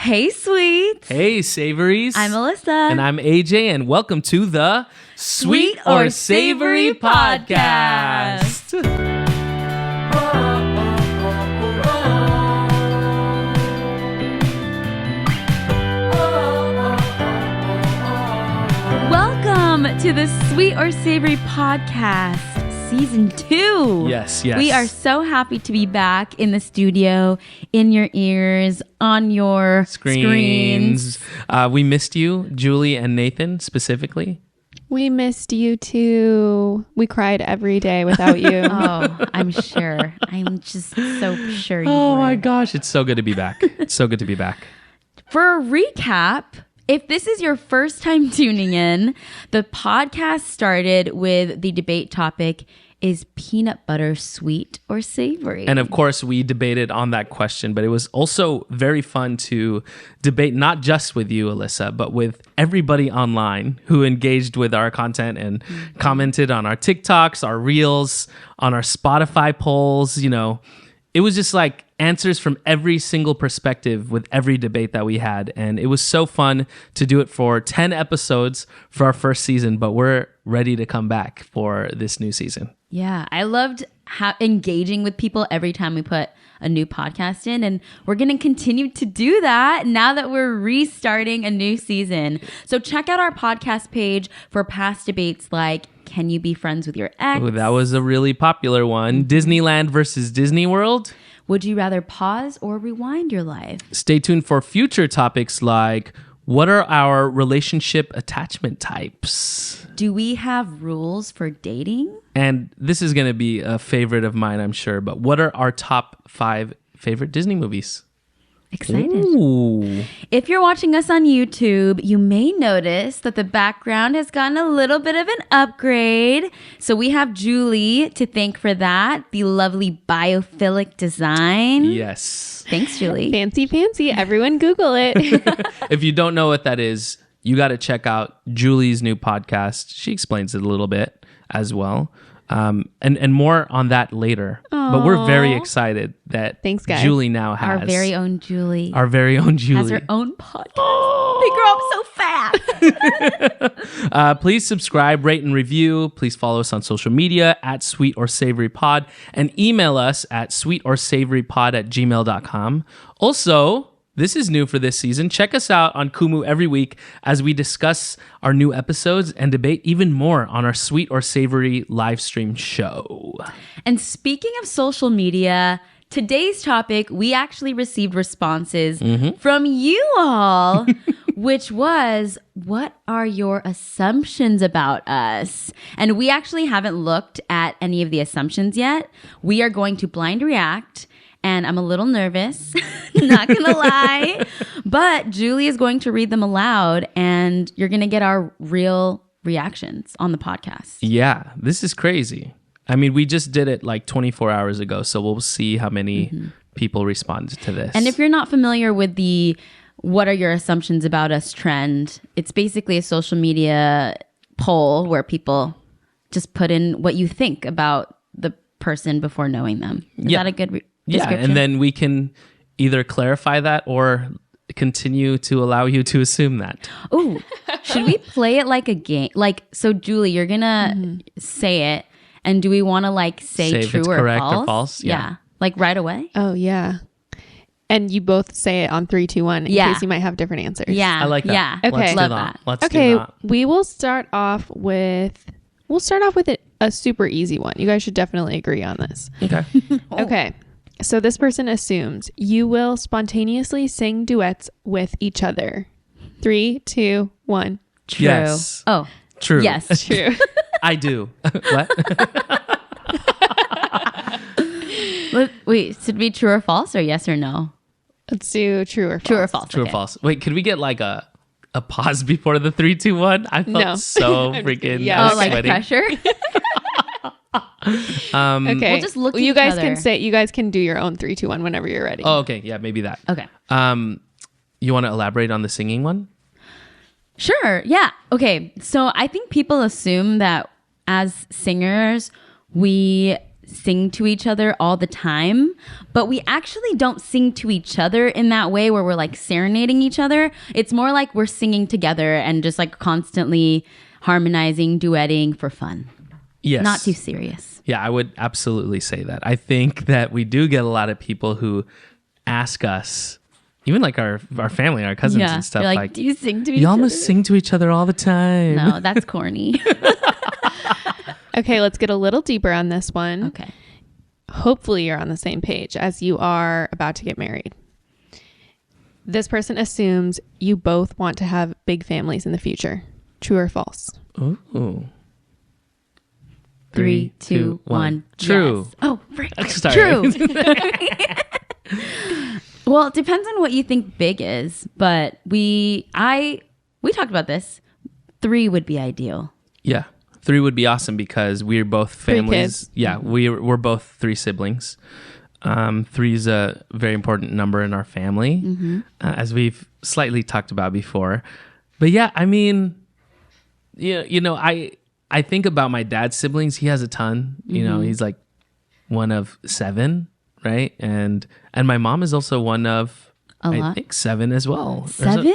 Hey, sweets. Hey, Savories. I'm Alyssa. And I'm AJ, and welcome to the Sweet or Savory Podcast. Welcome to the Sweet or Savory Podcast, Season 2. Yes. We are so happy to be back in the studio, in your ears, on your screens. We missed you, Julie and Nathan, specifically. We missed you too. We cried every day without you. Oh, I'm sure. I'm just so sure you Oh were. my gosh, it's so good to be back. It's so good to be back. For a recap, if this is your first time tuning in, the podcast started with the debate topic, is peanut butter sweet or savory? And of course, we debated on that question, but it was also very fun to debate not just with you, Alyssa, but with everybody online who engaged with our content and commented on our TikToks, our Reels, on our Spotify polls. You know, it was just like answers from every single perspective with every debate that we had. And it was so fun to do it for 10 episodes for our first season, but we're ready to come back for this new season. Yeah, I loved engaging with people every time we put a new podcast in, and we're going to continue to do that now that we're restarting a new season. So check out our podcast page for past debates like, can you be friends with your ex? Oh, that was a really popular one. Disneyland versus Disney World. Would you rather pause or rewind your life? Stay tuned for future topics like, what are our relationship attachment types? Do we have rules for dating? And this is going to be a favorite of mine, I'm sure, but what are our top 5 favorite Disney movies? Excited. Ooh. If you're watching us on YouTube, you may notice that the background has gotten a little bit of an upgrade. So we have Julie to thank for that, the lovely biophilic design. Yes. Thanks, Julie. Fancy. Everyone Google it. If you don't know what that is, you got to check out Julie's new podcast. She explains it a little bit as well. And more on that later. Aww. But we're very excited that Thanks, guys. Julie now has Our very own Julie. Our very own Julie. Has her own podcast. They grow up so fast. Please subscribe, rate, and review. Please follow us on social media at Sweet or Savory Pod and email us at sweetorSavoryPod@gmail.com. Also, this is new for this season. Check us out on Kumu every week as we discuss our new episodes and debate even more on our Sweet or Savory live stream show. And speaking of social media, today's topic, we actually received responses from you all, which was, what are your assumptions about us? And we actually haven't looked at any of the assumptions yet. We are going to blind react. And I'm a little nervous, not gonna lie. But Julie is going to read them aloud and you're gonna get our real reactions on the podcast. Yeah, this is crazy. I mean, we just did it like 24 hours ago, so we'll see how many people respond to this. And if you're not familiar with the what are your assumptions about us trend, it's basically a social media poll where people just put in what you think about the person before knowing them. Is that a good description? Yeah, and then we can either clarify that or continue to allow you to assume that. Oh, should we play it like a game? Like, so Julie, you're gonna say it, and do we want to like say if true it's or correct false? or false? Yeah. Like right away. Oh, yeah. And you both say it on 3, 2, 1 in case you might have different answers. Yeah, I like that. Yeah, Okay. Let's do love that. that. Let's Okay, do that. we will start off with a super easy one. You guys should definitely agree on this. Okay. Okay. So this person assumes you will spontaneously sing duets with each other. 3, 2, 1. True. Yes. Oh, True. yes. True. I do. What? Wait, should it be true or false or yes or no? Let's do true or false. True or false? True or okay. falst? Wait, could we get like a pause before the 3, 2, 1? I felt No. so I'm just freaking kidding. Yeah, Oh, like sweaty. pressure? Okay. We'll just look at you each guys other. can say, you guys can do your own 3, 2, 1 whenever you're ready. Oh, okay. Yeah, maybe that. Okay. You want to elaborate on the singing one? Sure. Yeah. Okay. So I think people assume that as singers, we sing to each other all the time, but we actually don't sing to each other in that way where we're like serenading each other. It's more like we're singing together and just like constantly harmonizing, duetting for fun. Yes. Not too serious. Yeah, I would absolutely say that. I think that we do get a lot of people who ask us, even like our family, our cousins and stuff, You're like, do you sing to each other? y'all must sing to each other all the time. No, that's corny. Okay, let's get a little deeper on this one. Okay. Hopefully you're on the same page as you are about to get married. This person assumes you both want to have big families in the future. True or false? Ooh. 3, 2, 1. True. Yes. Oh, right. Sorry. True. Well, it depends on what you think big is, but we talked about this. 3 would be ideal. Yeah. 3 would be awesome because we're both families. kids. Yeah, we're both 3 siblings. 3 is a very important number in our family, as we've slightly talked about before. But yeah, I mean, you know, I think about my dad's siblings. He has a ton. You know, he's like one of 7, right? And my mom is also one of I think 7 as well. 7?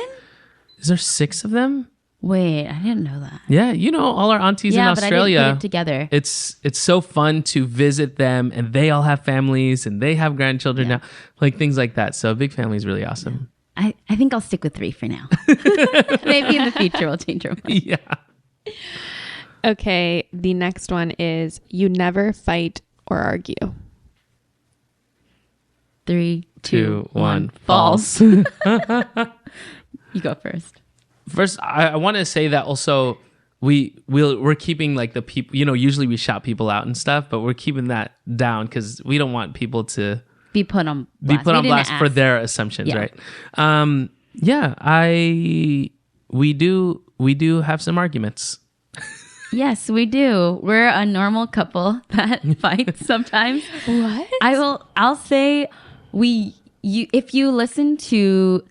Is there 6 of them? Wait, I didn't know that. Yeah, you know, all our aunties in Australia. But I didn't put it together. It's so fun to visit them, and they all have families and they have grandchildren now, like things like that. So a big family is really awesome. I think I'll stick with 3 for now. Maybe in the future we'll change our mind. Yeah. Okay, the next one is you never fight or argue. 3, 2, 1. False. You go first. First, I want to say that also we're keeping like the people, you know, usually we shout people out and stuff, but we're keeping that down because we don't want people to Be put on blast. For their assumptions, Yeah. right? We do have some arguments. Yes, we do. We're a normal couple that fights sometimes. What? I'll say if you listen to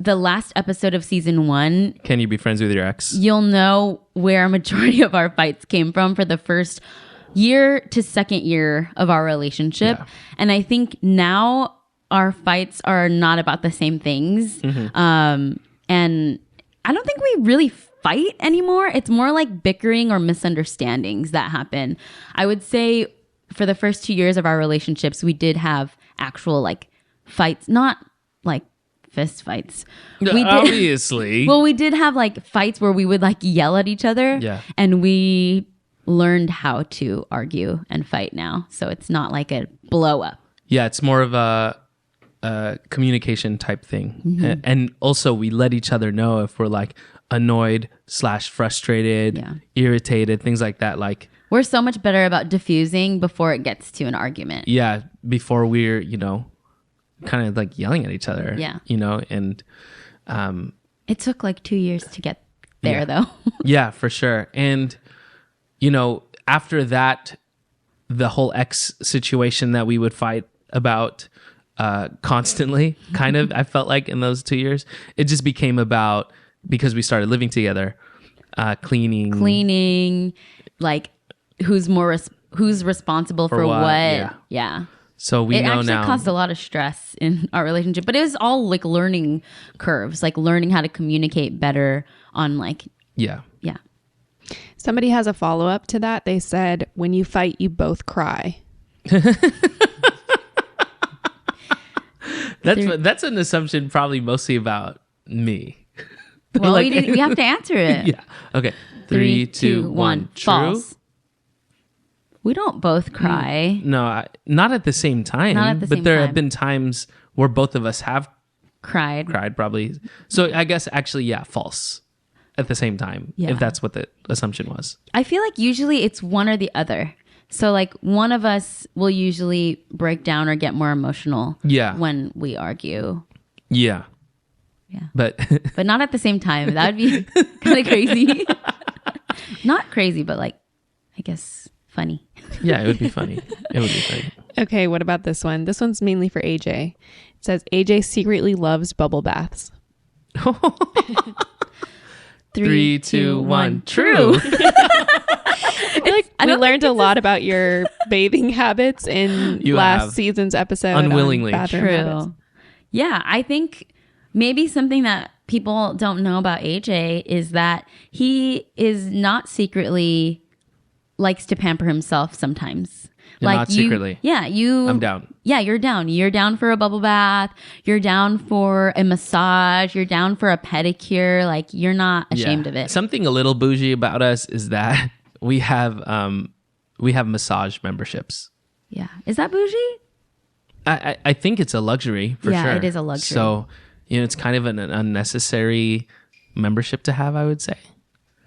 the last episode of season 1, Can you be friends with your ex? you'll know where a majority of our fights came from for the first year to second year of our relationship. Yeah. And I think now our fights are not about the same things. And I don't think we really fight anymore. It's more like bickering or misunderstandings that happen. I would say for the first 2 years of our relationships, we did have actual like fights, not like fist fights. We did, Obviously. well, we did have like fights where we would like yell at each other. Yeah. And we learned how to argue and fight now. So it's not like a blow up. Yeah, it's more of a communication type thing. And also we let each other know if we're like annoyed / frustrated, irritated, things like that. Like We're so much better about diffusing before it gets to an argument. yeah, before we're, you know, kind of like yelling at each other. Yeah. You know, and It took like 2 years to get there though. yeah, for sure. And you know, after that, the whole ex situation that we would fight about constantly, kind of, I felt like in those 2 years, it just became about, because we started living together, cleaning, like who's responsible for what. Yeah. So we know now. It actually caused a lot of stress in our relationship, but it was all like learning curves, like learning how to communicate better on like, Yeah. Somebody has a follow-up to that. They said, when you fight, you both cry. That's an assumption probably mostly about me. well, Like- we have to answer it. Yeah. Okay. 3, 2, 1. True. False. We don't both cry. No, not at the same time. Not at the but same there time. have been times where both of us have Cried. probably. So I guess actually, yeah, false at the same time, Yeah. if that's what the assumption was. I feel like usually it's one or the other. So like one of us will usually break down or get more emotional when we argue. Yeah. Yeah. But But not at the same time. That would be kind of crazy. Not crazy, but like, I guess funny. yeah, it would be funny. It would be funny. Okay, what about this one? This one's mainly for AJ. It says AJ secretly loves bubble baths. 3, 2, 1. True. I feel like we learned a lot about your bathing habits in last season's episode. Unwillingly. Bathroom habits. Yeah, I think maybe something that people don't know about AJ is that he is not secretly likes to pamper himself sometimes. Not secretly. I'm down. Yeah, you're down. You're down for a bubble bath. You're down for a massage. You're down for a pedicure. Like, you're not ashamed of it. Something a little bougie about us is that we have massage memberships. Yeah. Is that bougie? I think it's a luxury for sure. Yeah, it is a luxury. So, it's kind of an unnecessary membership to have, I would say.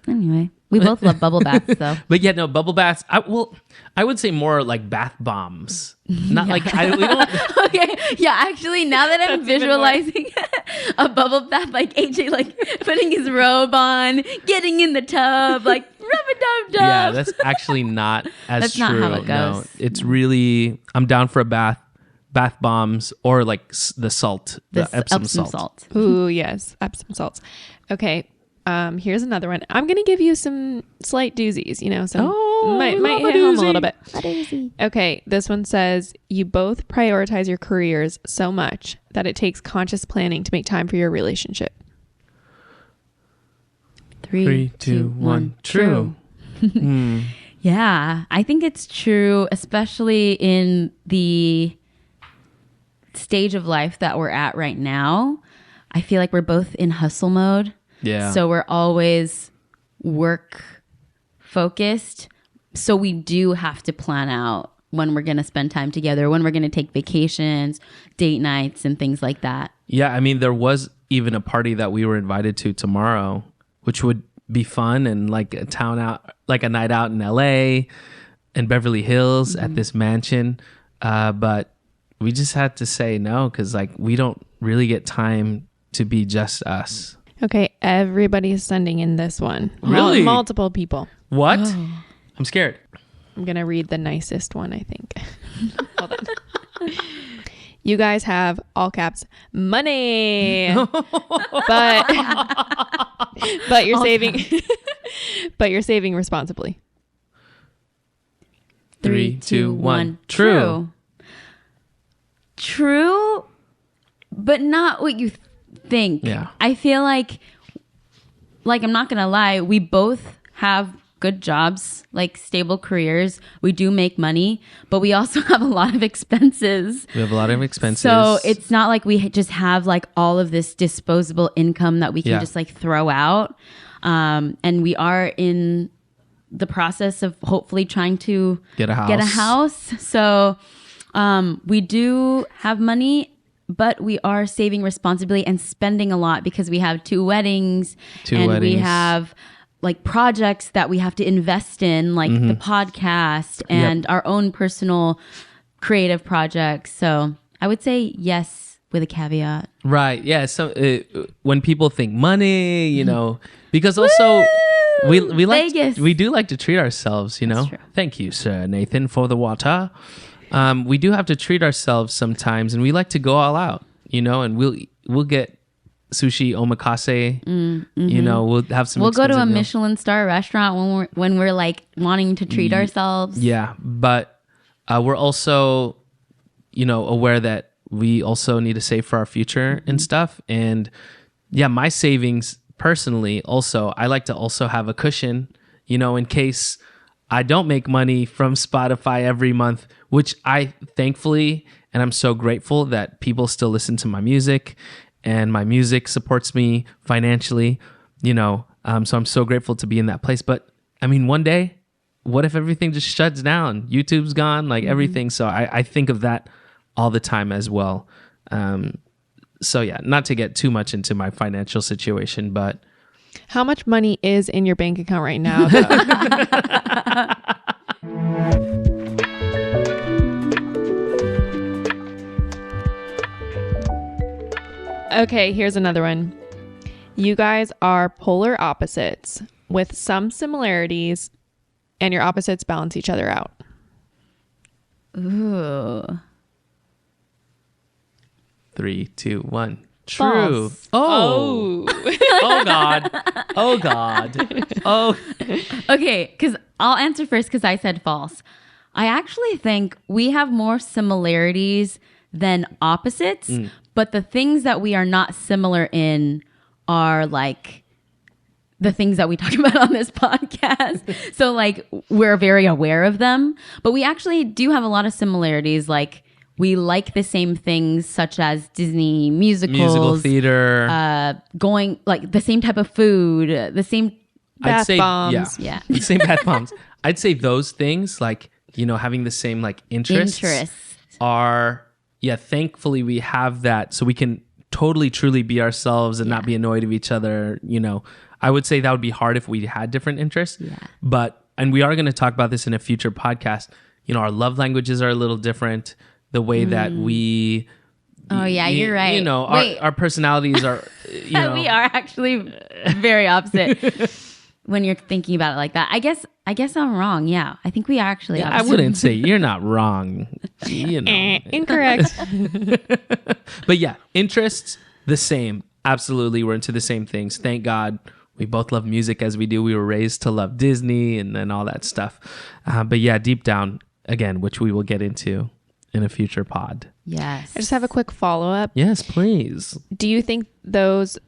Anyway, we both love bubble baths, though. But yeah, no, bubble baths. I would say more like bath bombs. Not like we don't. Okay, yeah. Actually, now that I'm visualizing a bubble bath, like AJ, like putting his robe on, getting in the tub, like rub-a-dub-dub. Yeah, that's actually not as That's true. not how it goes. No, it's really. I'm down for a bath bombs, or like the salt, the Epsom salt. Ooh, yes, Epsom salts. Okay. Here's another one. I'm going to give you some slight doozies, might hit home a little bit. Okay. This one says you both prioritize your careers so much that it takes conscious planning to make time for your relationship. 3, 2, 1. True. Yeah, I think it's true, especially in the stage of life that we're at right now. I feel like we're both in hustle mode. Yeah. So we're always work focused. So we do have to plan out when we're going to spend time together, when we're going to take vacations, date nights, and things like that. Yeah. I mean, there was even a party that we were invited to tomorrow, which would be fun and like a night out in LA and Beverly Hills at this mansion. But we just had to say no, because like we don't really get time to be just us. Okay, everybody's sending in this one. Really? Multiple people. What? I'm scared. I'm going to read the nicest one, I think. Hold on. You guys have, all caps, money. but you're saving but you're saving responsibly. 3, 2, 1. True, but not what you think. Yeah. I feel like I'm not gonna lie, we both have good jobs, like stable careers. We do make money, but we also have a lot of expenses. We have a lot of expenses. So it's not like we just have like all of this disposable income that we can just like throw out. And we are in the process of hopefully trying to get a house. So we do have money, but we are saving responsibly and spending a lot because we have 2 weddings. We have like projects that we have to invest in, like the podcast and our own personal creative projects. So I would say yes with a caveat. Right. Yeah. So when people think money, because also we do like to treat ourselves, That's true. Thank you, Sir Nathan, for the water. We do have to treat ourselves sometimes, and we like to go all out, and we'll get sushi omakase. We'll have some. We'll go to a meal. Michelin star restaurant when we're like wanting to treat ourselves. Yeah, but we're also, aware that we also need to save for our future and stuff. And yeah, my savings personally, also, I like to also have a cushion, in case I don't make money from Spotify every month, which I thankfully, and I'm so grateful that people still listen to my music and my music supports me financially, so I'm so grateful to be in that place. But I mean, one day, what if everything just shuts down? YouTube's gone, like everything. So I think of that all the time as well. So yeah, not to get too much into my financial situation, but how much money is in your bank account right now, though? Okay, here's another one. You guys are polar opposites with some similarities, and your opposites balance each other out. Ooh. 3, 2, 1. True. False. Oh. Oh God. Oh God. Oh. Okay, because I'll answer first because I said false. I actually think we have more similarities than opposites, but the things that we are not similar in are like the things that we talk about on this podcast. So like we're very aware of them, but we actually do have a lot of similarities. Like we like the same things such as Disney musicals, Musical theater. going like the same type of food, the same Bath bombs. Yeah. The same bath bombs. I'd say those things, like, you know, having the same like interests are, thankfully we have that so we can totally truly be ourselves and not be annoyed of each other. You know, I would say that would be hard if we had different interests, and we are going to talk about this in a future podcast. You know, our love languages are a little different. The way that we, you're right. You know, our personalities are, you know, we are actually very opposite when you're thinking about it like that. I guess I'm wrong. Yeah, I think we are actually opposite. I wouldn't say you're not wrong. You know, Incorrect. But yeah, interests the same. Absolutely, we're into the same things. Thank God. We both love music as we do. We were raised to love Disney and all that stuff. But yeah, deep down, again, which we will get into in a future pod. Yes. I just have a quick follow-up. Yes, please. Do you think this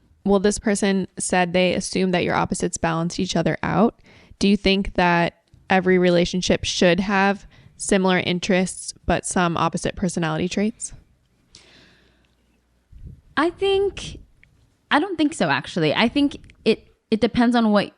person said they assume that your opposites balance each other out. Do you think that every relationship should have similar interests, but some opposite personality traits? I don't think so, actually. I think it depends on what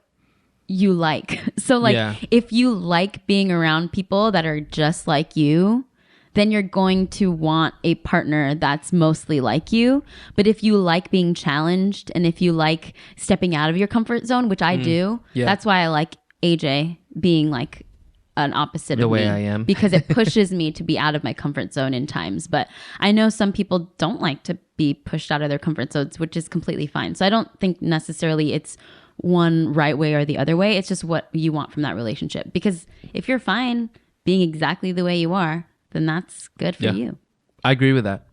you like. So like if you like being around people that are just like you, then you're going to want a partner that's mostly like you. But if you like being challenged and if you like stepping out of your comfort zone, which I do, that's why I like AJ being like an opposite of me. The way I am. Because it pushes me to be out of my comfort zone in times. But I know some people don't like to be pushed out of their comfort zones, which is completely fine. So I don't think necessarily it's one right way or the other way. It's just what you want from that relationship. Because if you're fine being exactly the way you are, then that's good for you. I agree with that.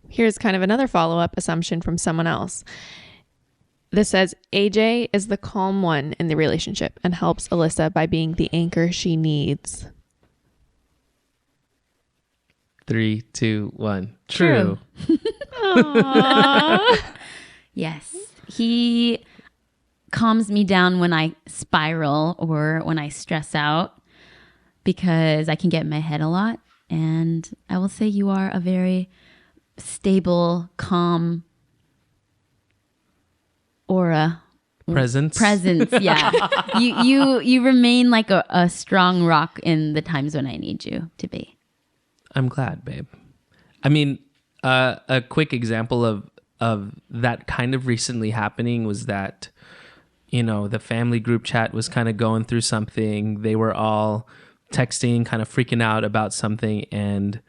Here's kind of another follow-up assumption from someone else. This says, AJ is the calm one in the relationship and helps Alyssa by being the anchor she needs. 3, 2, 1. True. Yes. He calms me down when I spiral or when I stress out, because I can get in my head a lot. And I will say you are a very stable, calm aura. Presence, yeah. You remain like a strong rock in the times when I need you to be. I'm glad, babe. I mean, a quick example of that kind of recently happening was that, you know, the family group chat was kind of going through something. They were all texting, kind of freaking out about something. And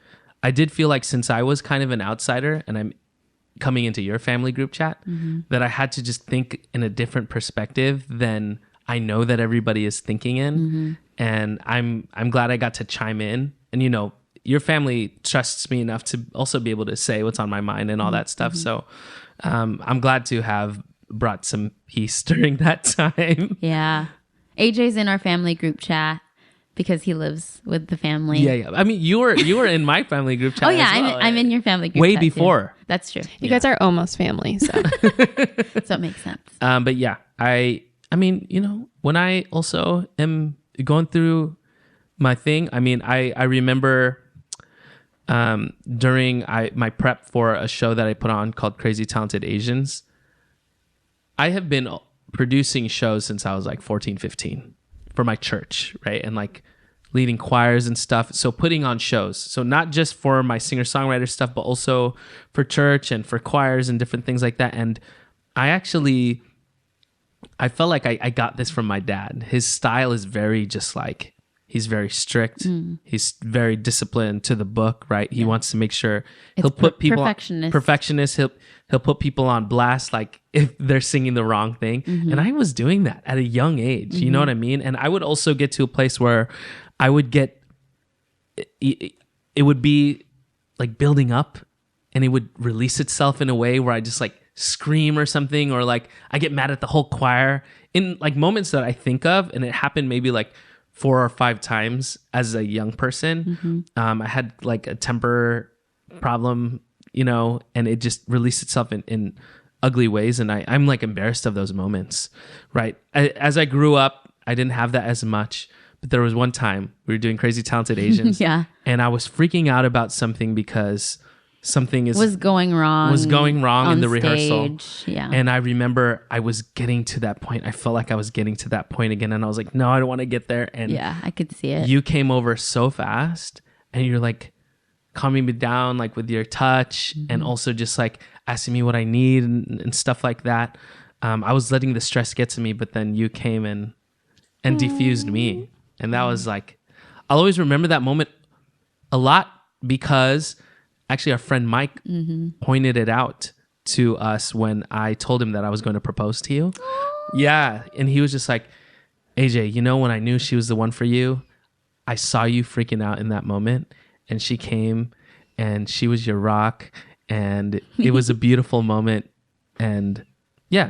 I did feel like, since I was kind of an outsider and I'm coming into your family group chat, that I had to just think in a different perspective than I know that everybody is thinking in. And I'm glad I got to chime in. And, you know, your family trusts me enough to also be able to say what's on my mind and all that stuff. So I'm glad to have brought some peace during that time. Yeah. AJ's in our family group chat because he lives with the family. Yeah. I mean, you were in my family group chat. Oh yeah, as well. I'm in your family group way chat before. too. That's true. You guys are almost family, so So it makes sense. But yeah, I mean, you know, when I also am going through my thing, I mean, I remember during my prep for a show that I put on called Crazy Talented Asians, I have been producing shows since I was like 14, 15 for my church, right? And like leading choirs and stuff. So putting on shows. So not just for my singer-songwriter stuff, but also for church and for choirs and different things like that. And I felt like I got this from my dad. His style is very just like, he's very strict. He's very disciplined to the book, right? He wants to make sure he'll put people perfectionist. He'll put people on blast, like if they're singing the wrong thing. And I was doing that at a young age. You know what I mean? And I would also get to a place where I would get, it would be like building up and it would release itself in a way where I just like scream or something, or like I get mad at the whole choir in like moments that I think of. And it happened maybe like 4 or 5 times as a young person. I had like a temper problem, you know, and it just released itself in ugly ways. And I'm like embarrassed of those moments, right? As I grew up, I didn't have that as much. But there was one time we were doing Crazy Talented Asians. Yeah. And I was freaking out about something because something was going wrong in the rehearsal. Yeah. And I remember I was getting to that point. I felt like I was getting to that point again. And I was like, no, I don't want to get there. And yeah, I could see it. You came over so fast and you're like calming me down, like with your touch, and also just like asking me what I need and stuff like that. I was letting the stress get to me, but then you came and diffused me. And that was like, I'll always remember that moment a lot because actually our friend Mike pointed it out to us when I told him that I was going to propose to you. Yeah. And he was just like, AJ, you know, when I knew she was the one for you, I saw you freaking out in that moment. And she came and she was your rock. And it was a beautiful moment. And yeah,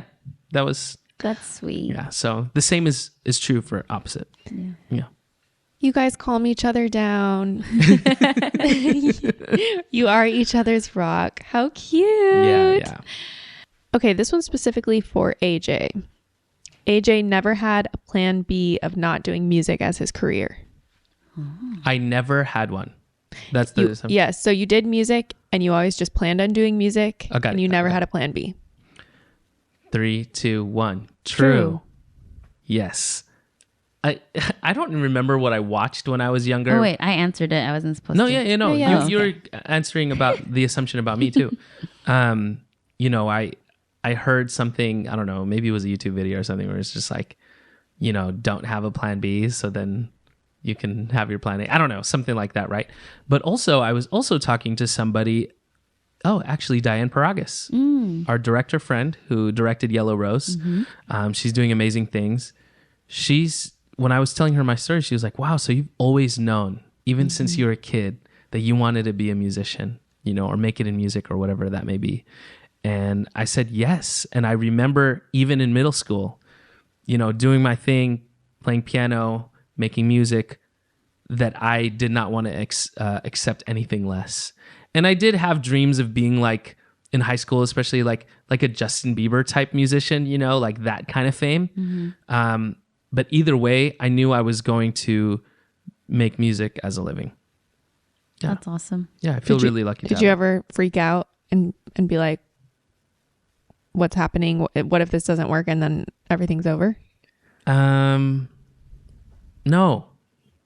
that's sweet. Yeah. So the same is true for opposite. Yeah. You guys calm each other down. You are each other's rock. How cute. Yeah. Okay, this one's specifically for AJ. AJ never had a plan B of not doing music as his career. I never had one. That's the yes. So you did music and you always just planned on doing music, and you never had a plan B. 3, 2, 1. True. Yes. I don't remember what I watched when I was younger. Oh wait, I answered it. I wasn't supposed to. No, yeah. You were answering about the assumption about me too. You know, I heard something, I don't know, maybe it was a YouTube video or something where it's just like, you know, don't have a plan B, so then you can have your plan A. I don't know, something like that, right? But also, I was also talking to somebody, actually Diane Paragas, our director friend who directed Yellow Rose. She's doing amazing things. When I was telling her my story, she was like, wow, so you've always known, even since you were a kid, that you wanted to be a musician, you know, or make it in music or whatever that may be. And I said, yes. And I remember even in middle school, you know, doing my thing, playing piano, making music, that I did not want to accept anything less. And I did have dreams of being like in high school, especially like a Justin Bieber type musician, you know, like that kind of fame. But either way, I knew I was going to make music as a living. Yeah. That's awesome. Yeah, I feel really lucky. Did you ever freak out and be like, what's happening? What if this doesn't work and then everything's over? No.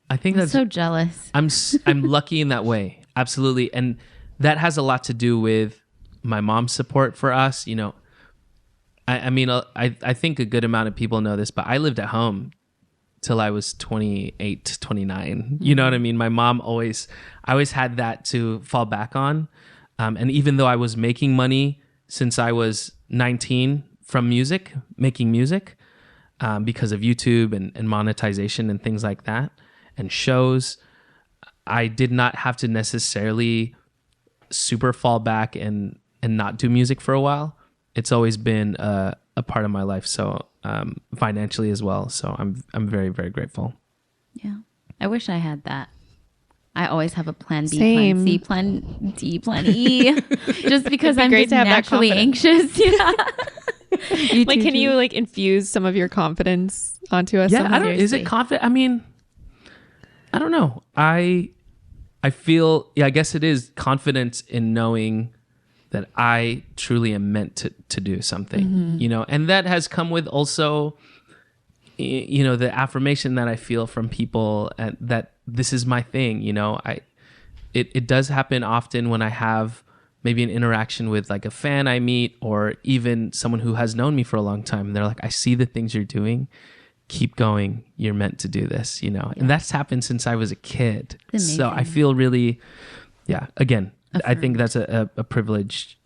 I think I'm that's so jealous. I'm lucky in that way. Absolutely. And that has a lot to do with my mom's support for us, you know. I mean, I think a good amount of people know this, but I lived at home till I was 28, 29. You know what I mean? My mom I always had that to fall back on. And even though I was making money since I was 19 from making music, because of YouTube and monetization and things like that, and shows, I did not have to necessarily super fall back and not do music for a while. It's always been a part of my life, so financially as well. So I'm very, very grateful. Yeah, I wish I had that. I always have a plan B, Same. plan C, plan D, plan E, just because I'm just to have that naturally anxious. Yeah. Like, can you like infuse some of your confidence onto us? Yeah, is it confident? I mean, I don't know. I feel, I guess it is confidence in knowing that I truly am meant to do something, you know, and that has come with also, you know, the affirmation that I feel from people and that this is my thing, you know. It does happen often when I have maybe an interaction with like a fan I meet or even someone who has known me for a long time. And they're like, I see the things you're doing. Keep going. You're meant to do this, you know. Yeah. And that's happened since I was a kid. So I feel really, again, I think that's a privilege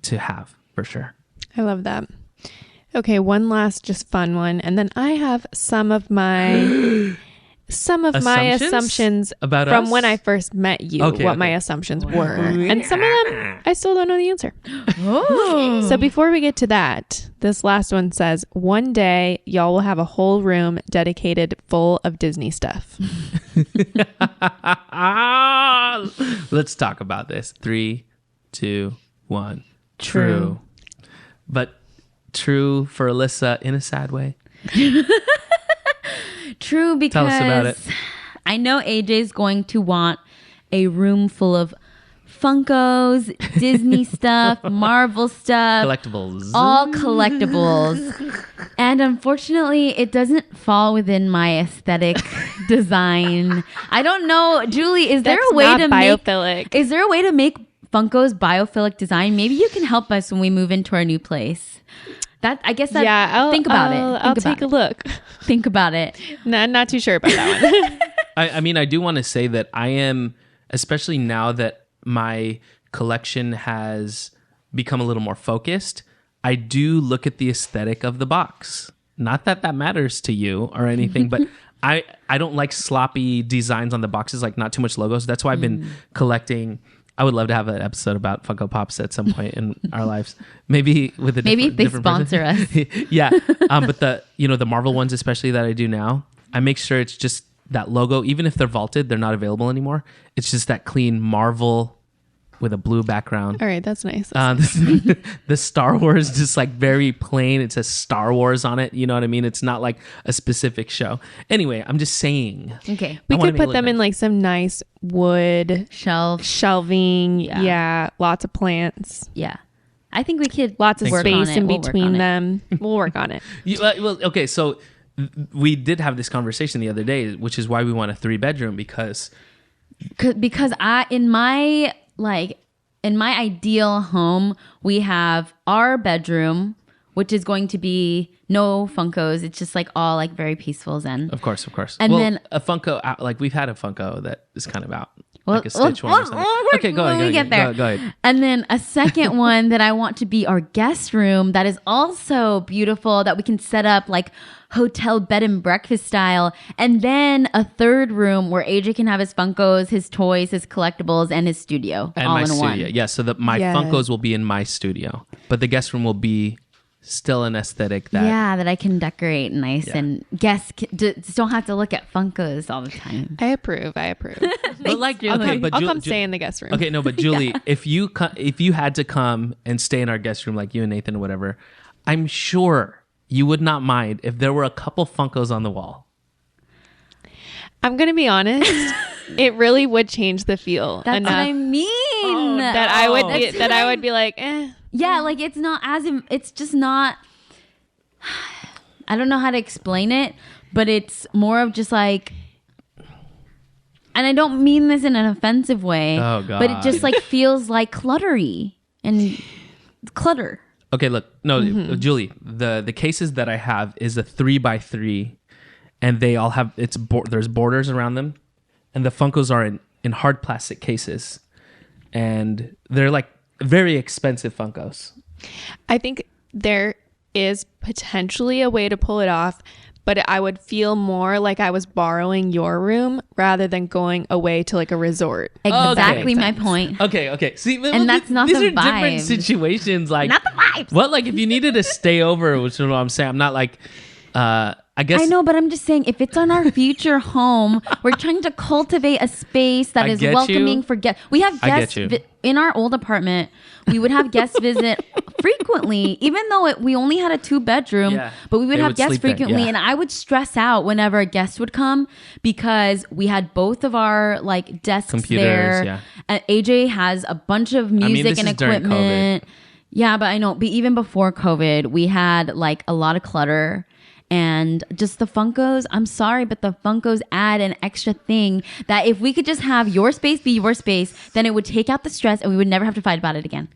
to have for sure. I love that. Okay, one last just fun one. And then I have some of my some of my assumptions about from us? when I first met you, my assumptions were. And some of them, I still don't know the answer. Oh. So before we get to that, this last one says, one day y'all will have a whole room dedicated full of Disney stuff. Let's talk about this. 3, 2, 1. True. But true for Alyssa in a sad way. True, because Tell us about it. I know AJ's going to want a room full of Funkos, Disney stuff, Marvel stuff. Collectibles. All collectibles. And unfortunately, it doesn't fall within my aesthetic design. I don't know. Julie, is there a way to biophilic. Is there a way to make Funko's biophilic design? Maybe you can help us when we move into our new place. I guess think about it. I'll take a look. Think about it. No, not too sure about that one. I mean, I do want to say that I am, especially now that my collection has become a little more focused, I do look at the aesthetic of the box. Not that that matters to you or anything, but I don't like sloppy designs on the boxes, like not too much logos. That's why I've been collecting. I would love to have an episode about Funko Pops at some point in our lives. Maybe with a maybe if they different sponsor person. us. Yeah. But the Marvel ones, especially that I do now, I make sure it's just that logo. Even if they're vaulted, they're not available anymore. It's just that clean Marvel with a blue background. All right, that's nice. The Star Wars, just like very plain. It says Star Wars on it. You know what I mean? It's not like a specific show. Anyway, I'm just saying. Okay. We could put them in like some nice wood shelving. Yeah, lots of plants. Yeah. I think we could lots of space in between them. We'll work on it. Okay, so we did have this conversation the other day, which is why we want a 3-bedroom because in my ideal home, we have our bedroom, which is going to be no Funkos. It's just like all like very peaceful zen. Of course. And then a Funko, like we've had a Funko that is kind of out. Well, like a Stitch one or something. Okay, go ahead. Go ahead. And then a second one that I want to be our guest room that is also beautiful that we can set up like hotel bed and breakfast style. And then a third room where AJ can have his Funkos, his toys, his collectibles, and his studio and all my in studio. one. Yeah, so that my Funkos will be in my studio, but the guest room will be still an aesthetic that I can decorate nice and guests just don't have to look at Funkos all the time. I approve. But like, I'll come stay in the guest room. Okay, no, but Julie, if you had to come and stay in our guest room, like you and Nathan or whatever, I'm sure you would not mind if there were a couple Funkos on the wall. I'm gonna be honest. It really would change the feel. That's enough what I mean. That I would be like, eh. Yeah, like it's not it's just not. I don't know how to explain it, but it's more of just like. And I don't mean this in an offensive way. Oh, God. But it just like feels like cluttery and clutter. Okay, look, no, Julie, the cases that I have is a 3x3, and they all have there's borders around them, and the Funkos are in hard plastic cases, and they're like very expensive Funkos. I think there is potentially a way to pull it off, but I would feel more like I was borrowing your room rather than going away to like a resort. Exactly my point. Okay. See, and that's not these the are vibe. Different situations. Like not the vibes. Well, like if you needed to stay over, which is what I'm saying, I'm not like. I guess I know, but I'm just saying, if it's on our future home, we're trying to cultivate a space that is welcoming for guests. We have guests in our old apartment. We would have guests visit frequently, even though we only had a 2-bedroom. But we would have guests frequently, and I would stress out whenever a guest would come because we had both of our like desks computers there. Yeah. And AJ has a bunch of music and equipment. Yeah, but I know. But even before COVID, we had like a lot of clutter. And just the Funkos, I'm sorry, but the Funkos add an extra thing that if we could just have your space be your space, then it would take out the stress and we would never have to fight about it again.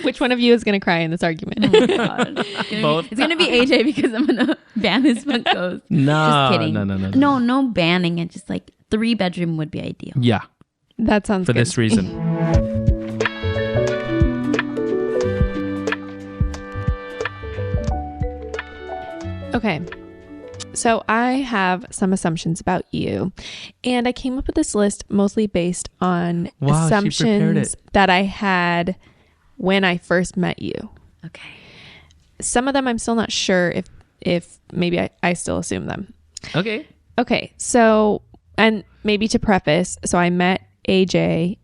Which one of you is going to cry in this argument? Oh my God. Both. It's going to be AJ because I'm going to ban his Funkos. No, just kidding. No. No banning it. Just like 3-bedroom would be ideal. Yeah. That sounds good. For good. this reason. Okay, So I have some assumptions about you, and I came up with this list mostly based on assumptions that I had when I first met you. Okay. Some of them I'm still not sure if maybe I still assume them. Okay. Okay. So, and maybe to preface, so I met AJ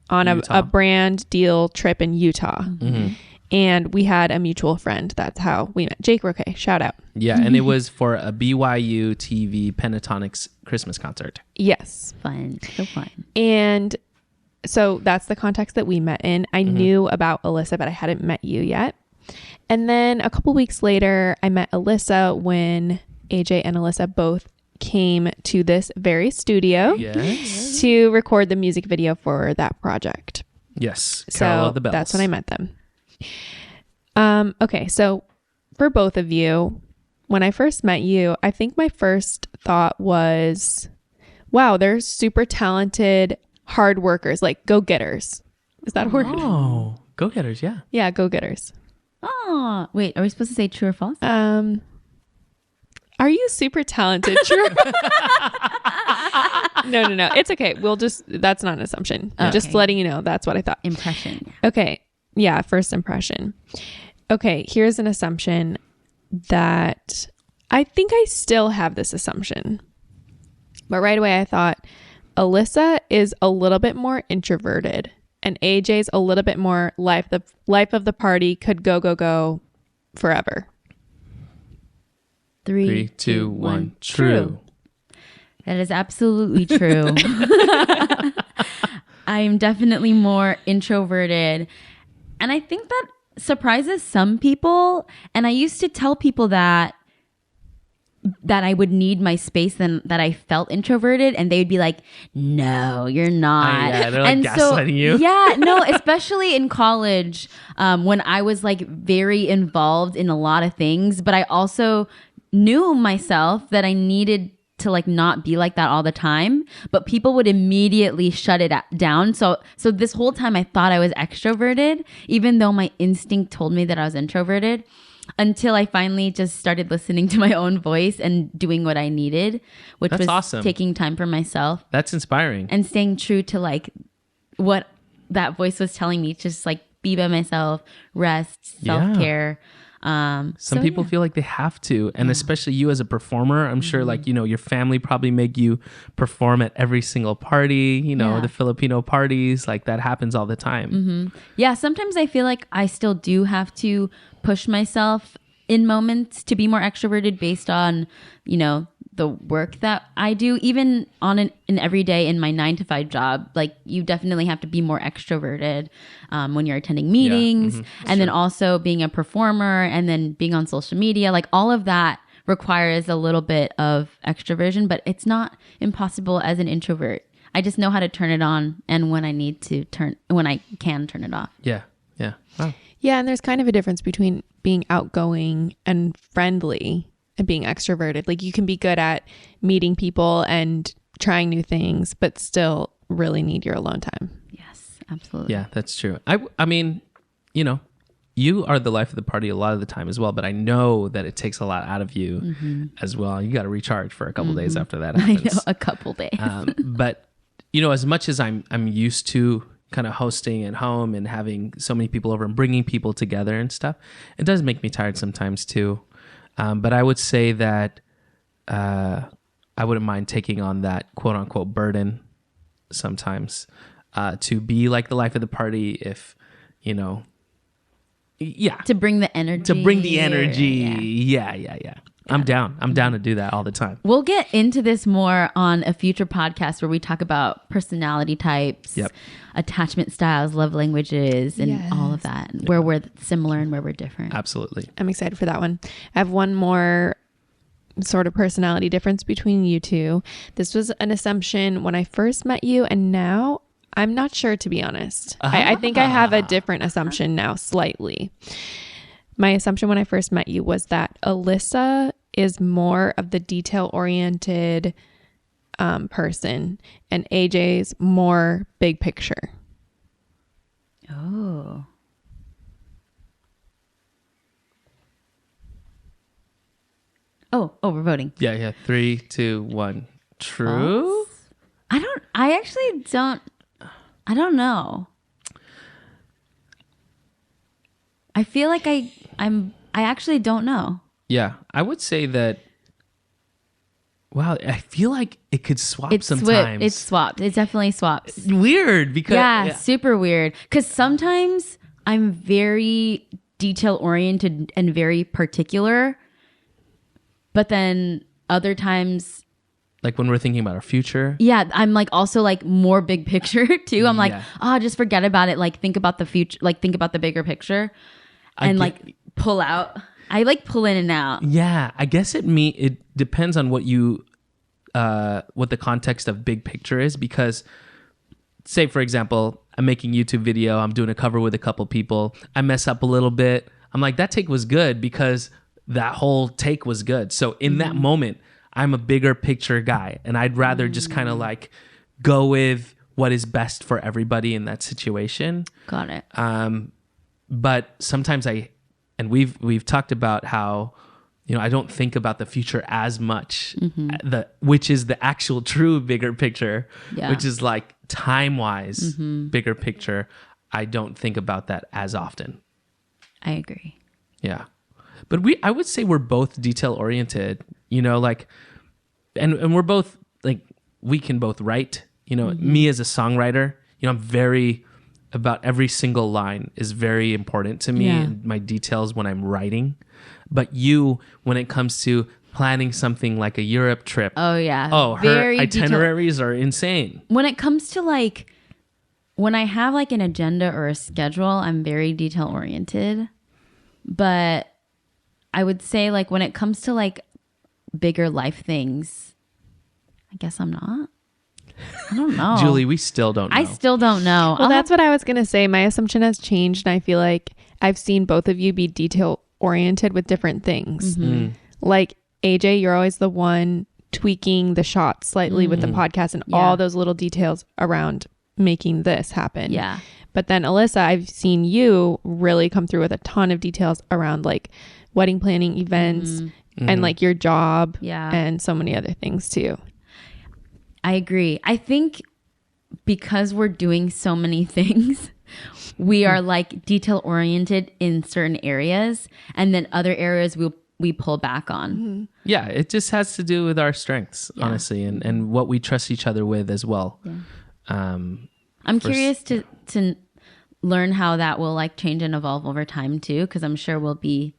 on a brand deal trip in Utah. Mm-hmm. And we had a mutual friend. That's how we met. Jake Roque, shout out. Yeah, and it was for a BYU TV Pentatonics Christmas concert. Yes. Fun. So fun. And so that's the context that we met in. I knew about Alyssa, but I hadn't met you yet. And then a couple weeks later, I met Alyssa when AJ and Alyssa both came to this very studio to record the music video for that project. Yes. Carol of the Bells. That's when I met them. Okay, so for both of you, when I first met you, I think my first thought was, wow, they're super talented, hard workers, like go-getters. Is that a word? Oh, go-getters, yeah. Yeah, go-getters. Oh, wait, are we supposed to say true or false? Are you super talented? True. No. It's okay. That's not an assumption. Okay. Just letting you know. That's what I thought. Impression. Okay. Yeah. First impression. Okay. Here's an assumption that I think I still have this assumption. But right away I thought Alyssa is a little bit more introverted and AJ's a little bit more life of the party, could go forever. 3, 2, 1. True. That is absolutely true. I'm definitely more introverted. And I think that surprises some people. And I used to tell people that I would need my space and that I felt introverted. And they would be like, no, you're not. Yeah, they're like gaslighting you. Yeah, no, especially in college when I was like very involved in a lot of things. But I also knew myself that I needed to like not be like that all the time, but people would immediately shut it down. So this whole time I thought I was extroverted, even though my instinct told me that I was introverted, until I finally just started listening to my own voice and doing what I needed, which was awesome. Taking time for myself. That's inspiring. And staying true to like what that voice was telling me, just like be by myself, rest, self-care. Some people feel like they have to, and especially you as a performer, I'm sure like, you know, your family probably make you perform at every single party, you know, the Filipino parties, like that happens all the time. Yeah, sometimes I feel like I still do have to push myself in moments to be more extroverted based on, you know, the work that I do, even on an everyday in my 9-to-5 job. Like you definitely have to be more extroverted when you're attending meetings, and then also being a performer and then being on social media. Like all of that requires a little bit of extroversion, but it's not impossible as an introvert. I just know how to turn it on and when I can turn it off. Yeah. Wow. Yeah, and there's kind of a difference between being outgoing and friendly and being extroverted. Like you can be good at meeting people and trying new things, but still really need your alone time. Yes, absolutely. Yeah, that's true. I mean, you know, you are the life of the party a lot of the time as well, but I know that it takes a lot out of you as well. You got to recharge for a couple days after that happens. I know, a couple days. But you know, as much as I'm used to kind of hosting at home and having so many people over and bringing people together and stuff, it does make me tired sometimes too. But I would say that I wouldn't mind taking on that quote unquote burden sometimes to be like the life of the party if, you know, to bring the energy. Yeah. I'm down to do that all the time. We'll get into this more on a future podcast where we talk about personality types, attachment styles, love languages, and all of that, where we're similar and where we're different. Absolutely. I'm excited for that one. I have one more sort of personality difference between you two. This was an assumption when I first met you, and now I'm not sure, to be honest. I think I have a different assumption now, slightly. My assumption when I first met you was that Alyssa is more of the detail-oriented person, and AJ's more big picture. Oh, we're voting. Yeah. 3, 2, 1. True. False? I don't know. I feel like I actually don't know. Yeah, I would say that. Wow, I feel like it could swap sometimes. It's swapped. It definitely swaps. It's weird because super weird. Because sometimes I'm very detail oriented and very particular, but then other times, like when we're thinking about our future. Yeah, I'm like also like more big picture too. I'm like, just forget about it. Like think about the future. Like think about the bigger picture, and like pull out. I like pull in and out. Yeah, I guess it depends on what the context of big picture is, because say for example, I'm making YouTube video, I'm doing a cover with a couple people, I mess up a little bit. I'm like, that take was good because that whole take was good. So in that moment, I'm a bigger picture guy, and I'd rather just kind of like go with what is best for everybody in that situation. Got it. But sometimes we've talked about how, I don't think about the future as much, which is the actual true bigger picture, which is like time-wise bigger picture. I don't think about that as often. I agree. Yeah. But I would say we're both detail-oriented, like, and we're both like, we can both write, me as a songwriter, I'm very about every single line is very important to me and my details when I'm writing. But you, when it comes to planning something like a Europe trip. Oh, yeah. Oh, her itineraries are insane. When it comes to like, when I have like an agenda or a schedule, I'm very detail oriented. But I would say like when it comes to like bigger life things, I guess I'm not. I don't know. Julie, we still don't know. I still don't know. Well, that's what I was going to say. My assumption has changed, and I feel like I've seen both of you be detail oriented with different things. Like AJ, you're always the one tweaking the shot slightly with the podcast and all those little details around making this happen. Yeah. But then Alyssa, I've seen you really come through with a ton of details around like wedding planning, events, and like your job and so many other things too. I agree. I think because we're doing so many things, we are like detail oriented in certain areas, and then other areas we pull back on. Yeah, it just has to do with our strengths, honestly, and what we trust each other with as well. Yeah. I'm curious to learn how that will like change and evolve over time too, because I'm sure we'll be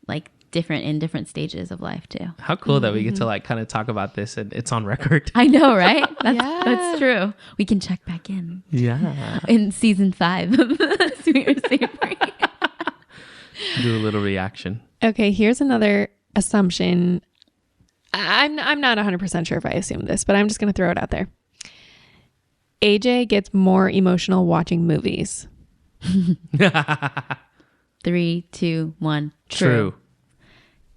like different in different stages of life too. How cool that we get to like kind of talk about this and it's on record. I know, right? That's true. We can check back in. Yeah. In season 5 of Sweet or Savory. Do a little reaction. Okay, here's another assumption. I'm not 100% sure if I assumed this, but I'm just going to throw it out there. AJ gets more emotional watching movies. 3, 2, 1. True.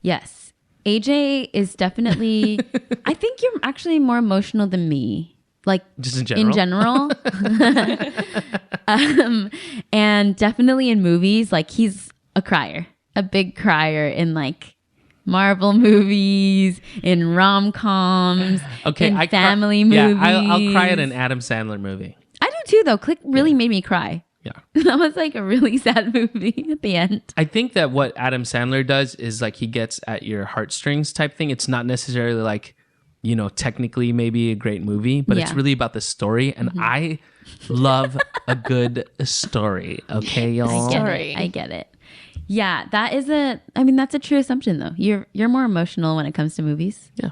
Yes. AJ is definitely, I think you're actually more emotional than me. Like just in general. And definitely in movies, like he's a crier, a big crier in like Marvel movies, in rom-coms, in family movies. Yeah, I'll cry at an Adam Sandler movie. I do too, though. Click really made me cry. Yeah. That was like a really sad movie at the end. I think that what Adam Sandler does is like he gets at your heartstrings type thing. It's not necessarily like, technically maybe a great movie, but it's really about the story. And I love a good story. Okay, y'all? I get it. Yeah, that's a true assumption though. You're more emotional when it comes to movies. Yeah.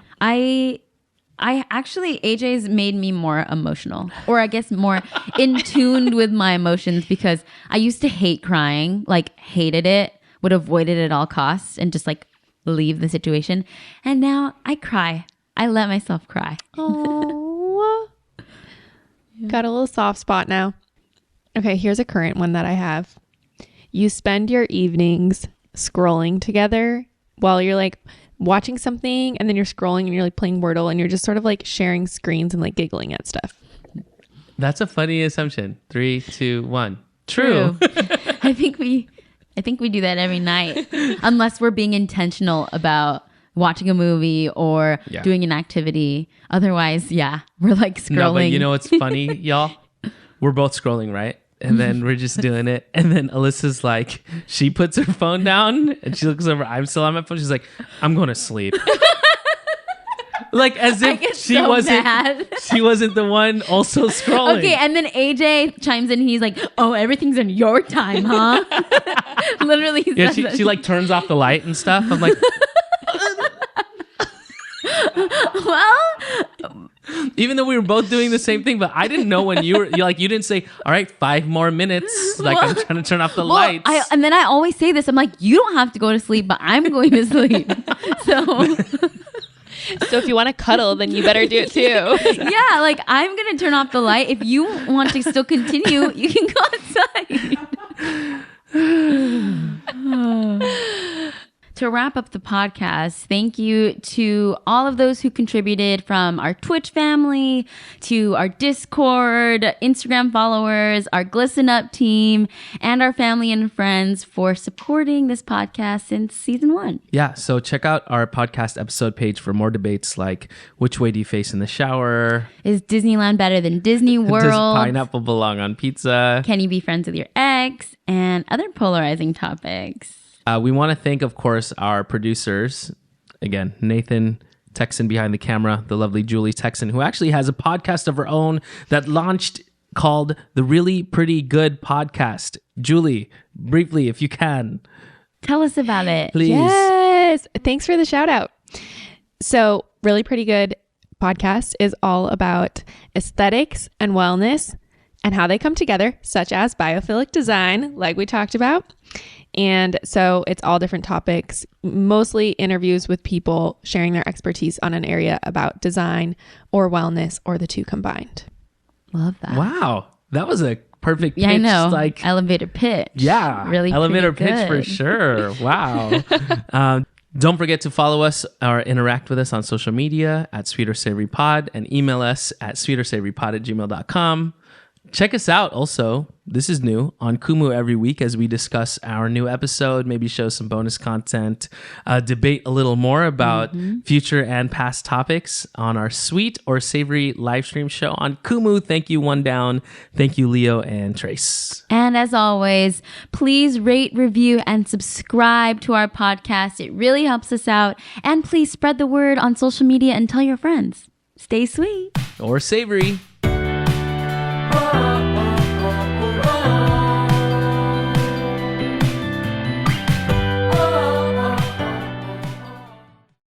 I actually, AJ's made me more emotional, or I guess more in tune with my emotions, because I used to hate crying, like hated it, would avoid it at all costs and just like leave the situation. And now I cry. I let myself cry. Oh, got a little soft spot now. Okay, here's a current one that I have. You spend your evenings scrolling together while you're like watching something, and then you're scrolling and you're like playing Wordle, and you're just sort of like sharing screens and like giggling at stuff. That's a funny assumption. 3, 2, 1. True. I think we do that every night, unless we're being intentional about watching a movie or doing an activity. Otherwise, we're like scrolling. No, but you know what's funny, y'all? We're both scrolling, right? And then we're just doing it. And then Alyssa's like, she puts her phone down and she looks over. I'm still on my phone. She's like, I'm going to sleep. Like as if she wasn't the one also scrolling. Okay, and then AJ chimes in. He's like, "Oh, everything's in your time, huh?" Literally, she like turns off the light and stuff. I'm like, well, even though we were both doing the same thing, but I didn't know when you didn't say, "All right, 5 more minutes." Like I'm trying to turn off the lights. And then I always say this. I'm like, "You don't have to go to sleep, but I'm going to sleep." So if you want to cuddle, then you better do it too. Yeah, like I'm going to turn off the light. If you want to still continue, you can go outside. To wrap up the podcast, thank you to all of those who contributed, from our Twitch family to our Discord, Instagram followers, our Glisten Up team, and our family and friends for supporting this podcast since season 1. Yeah, so check out our podcast episode page for more debates like which way do you face in the shower? Is Disneyland better than Disney World? Does pineapple belong on pizza? Can you be friends with your ex? And other polarizing topics. We want to thank, of course, our producers. Again, Nathan Texan behind the camera, the lovely Julie Texan, who actually has a podcast of her own that launched called The Really Pretty Good Podcast. Julie, briefly, if you can. Tell us about it. Please. Yes. Thanks for the shout out. So, Really Pretty Good Podcast is all about aesthetics and wellness and how they come together, such as biophilic design, like we talked about. And so it's all different topics, mostly interviews with people sharing their expertise on an area about design or wellness or the two combined. Love that. Wow. That was a perfect pitch. Yeah, I know. Like elevator pitch. Yeah. Really elevator pitch good. for sure. Wow. Don't forget to follow us or interact with us on social media at Sweet or Savory Pod, and email us at sweetorsavorypod@gmail.com. Check us out also, this is new, on Kumu every week as we discuss our new episode, maybe show some bonus content, debate a little more about future and past topics on our Sweet or Savory live stream show on Kumu. Thank you, One Down. Thank you, Leo and Trace. And as always, please rate, review, and subscribe to our podcast. It really helps us out. And please spread the word on social media and tell your friends. Stay sweet. Or savory.